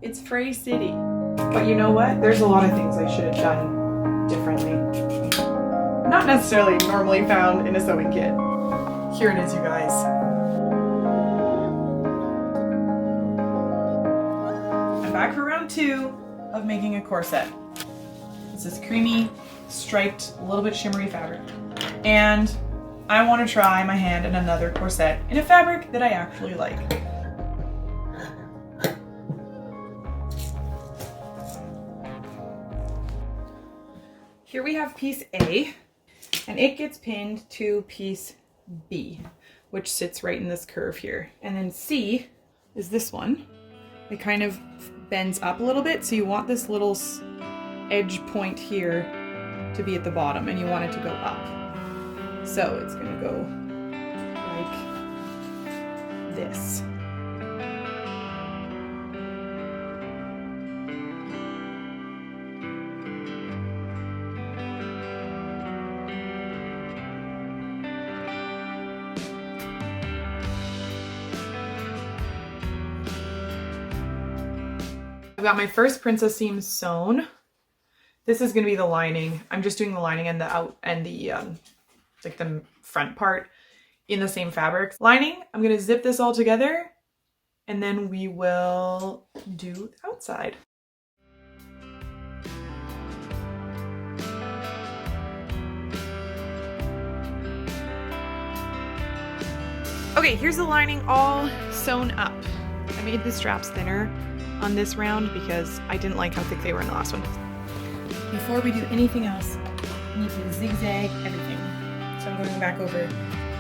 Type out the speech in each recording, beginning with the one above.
It's Frey City. But you know what? There's a lot of things I should have done differently. Not necessarily normally found in a sewing kit. Here it is, you guys. I'm back for round 2 of making a corset. This is creamy, striped, a little bit shimmery fabric. And I want to try my hand in another corset in a fabric that I actually like. Here we have piece A, and it gets pinned to piece B, which sits right in this curve here. And then C is this one. It kind of bends up a little bit, so you want this little edge point here to be at the bottom, and you want it to go up. So it's gonna go like this. I've got my first princess seam sewn. This is going to be the lining. I'm just doing the lining and the out and the like the front part in the same fabric. Lining, I'm going to zip this all together and then we will do the outside. Okay, here's the lining all sewn up. I made the straps thinner on this round because I didn't like how thick they were in the last one. Before we do anything else, we need to zigzag everything. So I'm going back over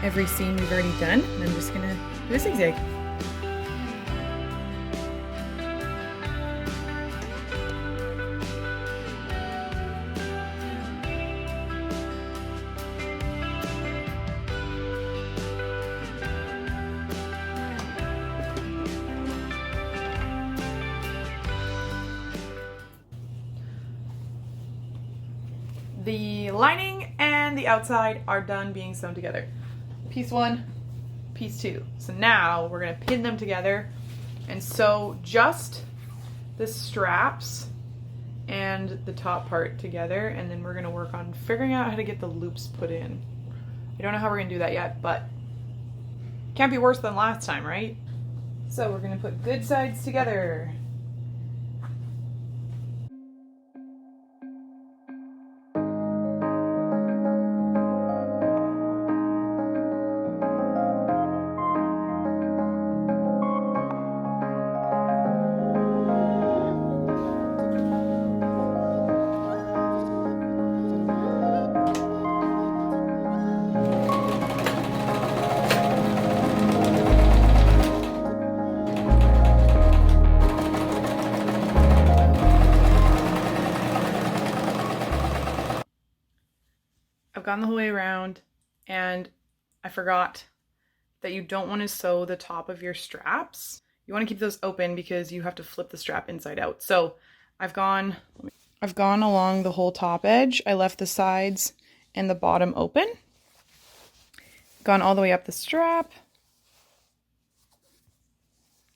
every seam we've already done, and I'm just gonna do a zigzag. The lining and the outside are done being sewn together. Piece 1, piece 2. So now we're gonna pin them together and sew just the straps and the top part together, and then we're gonna work on figuring out how to get the loops put in. I don't know how we're gonna do that yet, but can't be worse than last time, right? So we're gonna put good sides together. I've gone the whole way around, and I forgot that you don't want to sew the top of your straps. You want to keep those open because you have to flip the strap inside out. So I've gone along the whole top edge. I left the sides and the bottom open. Gone all the way up the strap,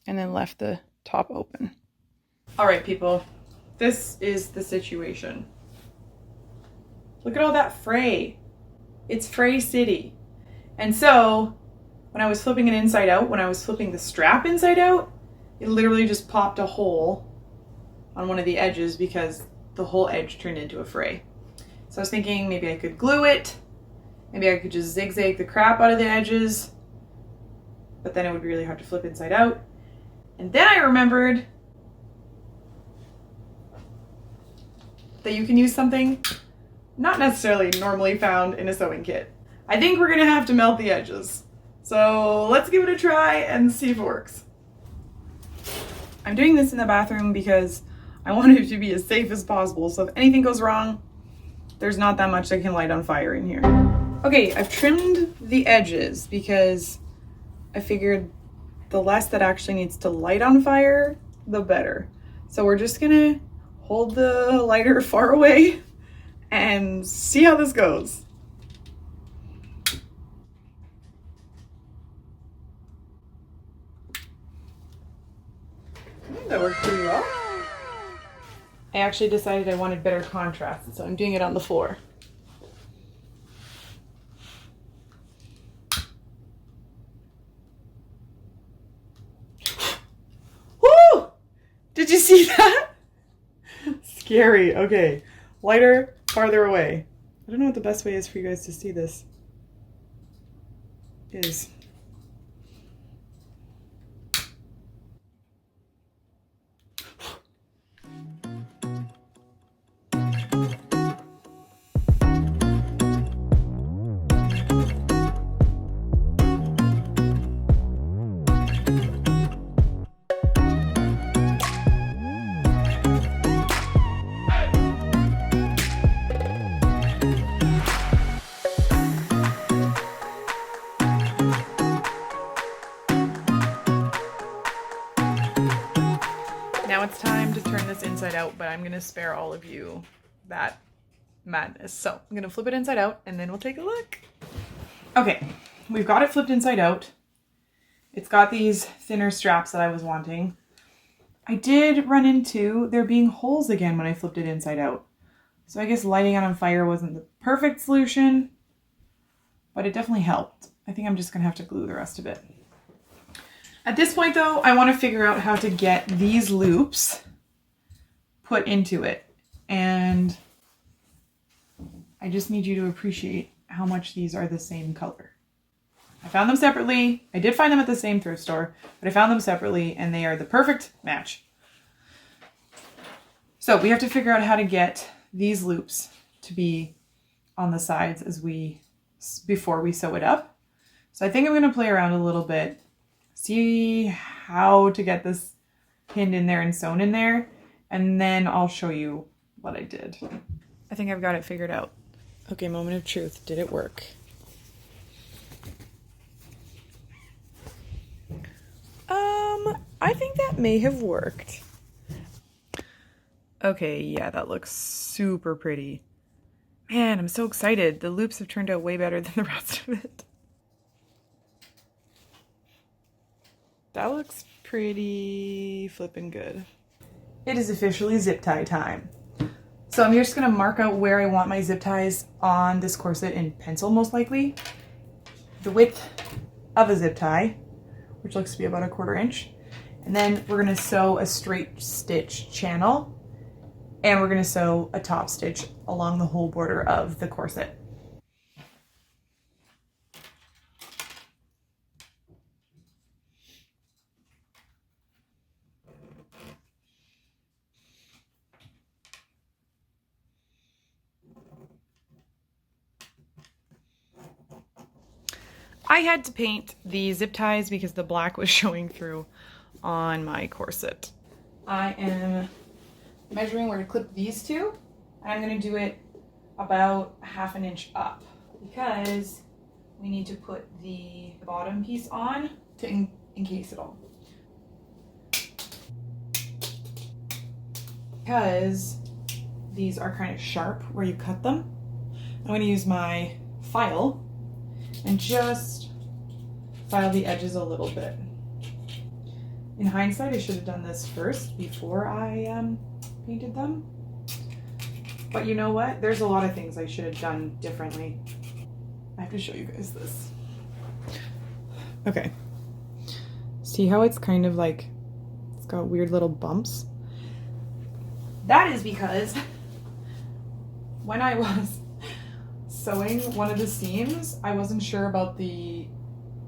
and then left the top open. All right, people, this is the situation. Look at all that fray. It's Frey City. And so when I was flipping it inside out, when I was flipping the strap inside out, it literally just popped a hole on one of the edges because the whole edge turned into a fray. So I was thinking maybe I could glue it. Maybe I could just zigzag the crap out of the edges, but then it would be really hard to flip inside out. And then I remembered that you can use something not necessarily normally found in a sewing kit. I think we're gonna have to melt the edges. So let's give it a try and see if it works. I'm doing this in the bathroom because I want it to be as safe as possible. So if anything goes wrong, there's not that much that can light on fire in here. Okay, I've trimmed the edges because I figured the less that actually needs to light on fire, the better. So we're just gonna hold the lighter far away and see how this goes. that worked pretty well. I actually decided I wanted better contrast, so I'm doing it on the floor. Woo! Did you see that? Scary. Okay. Lighter, farther away. I don't know what the best way is for you guys to see this. Is. Now it's time to turn this inside out, but I'm gonna spare all of you that madness. So I'm gonna flip it inside out and then we'll take a look. Okay, we've got it flipped inside out. It's got these thinner straps that I was wanting. I did run into there being holes again when I flipped it inside out. So I guess lighting it on fire wasn't the perfect solution, but it definitely helped. I think I'm just gonna have to glue the rest of it. At this point though, I want to figure out how to get these loops put into it. And I just need you to appreciate how much these are the same color. I found them separately. I did find them at the same thrift store, but I found them separately and they are the perfect match. So we have to figure out how to get these loops to be on the sides before we sew it up. So I think I'm going to play around a little bit. See how to get this pinned in there and sewn in there, and then I'll show you what I did. I think I've got it figured out. Okay, moment of truth. Did it work? I think that may have worked. Okay, yeah, that looks super pretty. Man, I'm so excited. The loops have turned out way better than the rest of it. That looks pretty flippin' good. It is officially zip tie time. So I'm just gonna mark out where I want my zip ties on this corset in pencil, most likely. The width of a zip tie, which looks to be about 1/4 inch. And then we're gonna sew a straight stitch channel, and we're gonna sew a top stitch along the whole border of the corset. I had to paint the zip ties because the black was showing through on my corset. I am measuring where to clip these two, and I'm going to do it about 1/2 inch up because we need to put the bottom piece on to encase it all. Because these are kind of sharp where you cut them, I'm going to use my file and just file the edges a little bit. In hindsight, I should have done this first before I painted them. But you know what? There's a lot of things I should have done differently. I have to show you guys this. Okay. See how it's kind of like, it's got weird little bumps? That is because when I was sewing one of the seams, I wasn't sure about the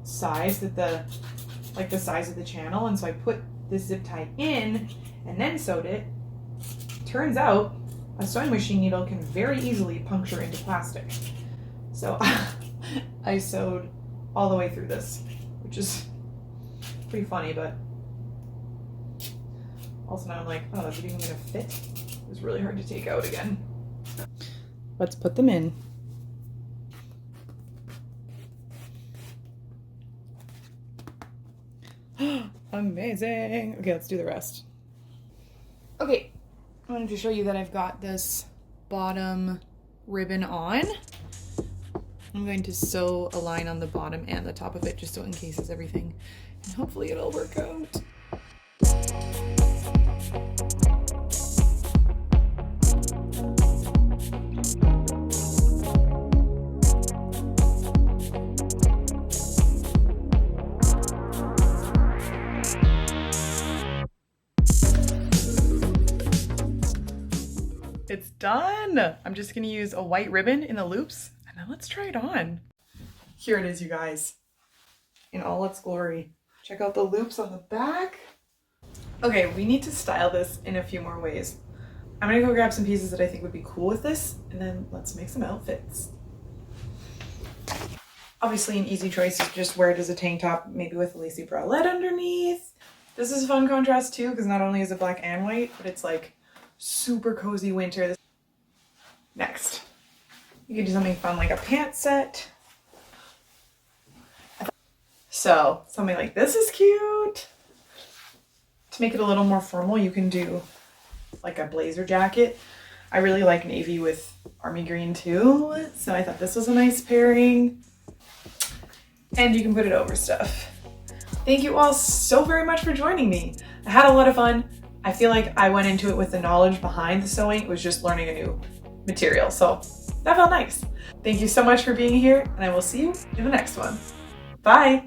size that the size of the channel, and so I put this zip tie in and then sewed it. Turns out a sewing machine needle can very easily puncture into plastic. So I sewed all the way through this, which is pretty funny, but also now I'm like, oh, is it even gonna fit? It was really hard to take out again. Let's put them in. Amazing. Okay, let's do the rest. Okay, I wanted to show you that I've got this bottom ribbon on. I'm going to sew a line on the bottom and the top of it just so it encases everything, and hopefully it'll work out. It's done. I'm just gonna use a white ribbon in the loops and then let's try it on. Here it is, you guys, in all its glory. Check out the loops on the back. Okay, we need to style this in a few more ways. I'm gonna go grab some pieces that I think would be cool with this, and then let's make some outfits. Obviously an easy choice is just wear it as a tank top, maybe with a lacy bralette underneath. This is a fun contrast too, because not only is it black and white, but it's like super cozy winter. Next, you could do something fun like a pant set. So something like this is cute. To make it a little more formal, you can do like a blazer jacket. I really like navy with army green too, so I thought this was a nice pairing. And you can put it over stuff. Thank you all so very much for joining me. I had a lot of fun. I feel like I went into it with the knowledge behind the sewing. It was just learning a new material, so that felt nice. Thank you so much for being here, and I will see you in the next one. Bye.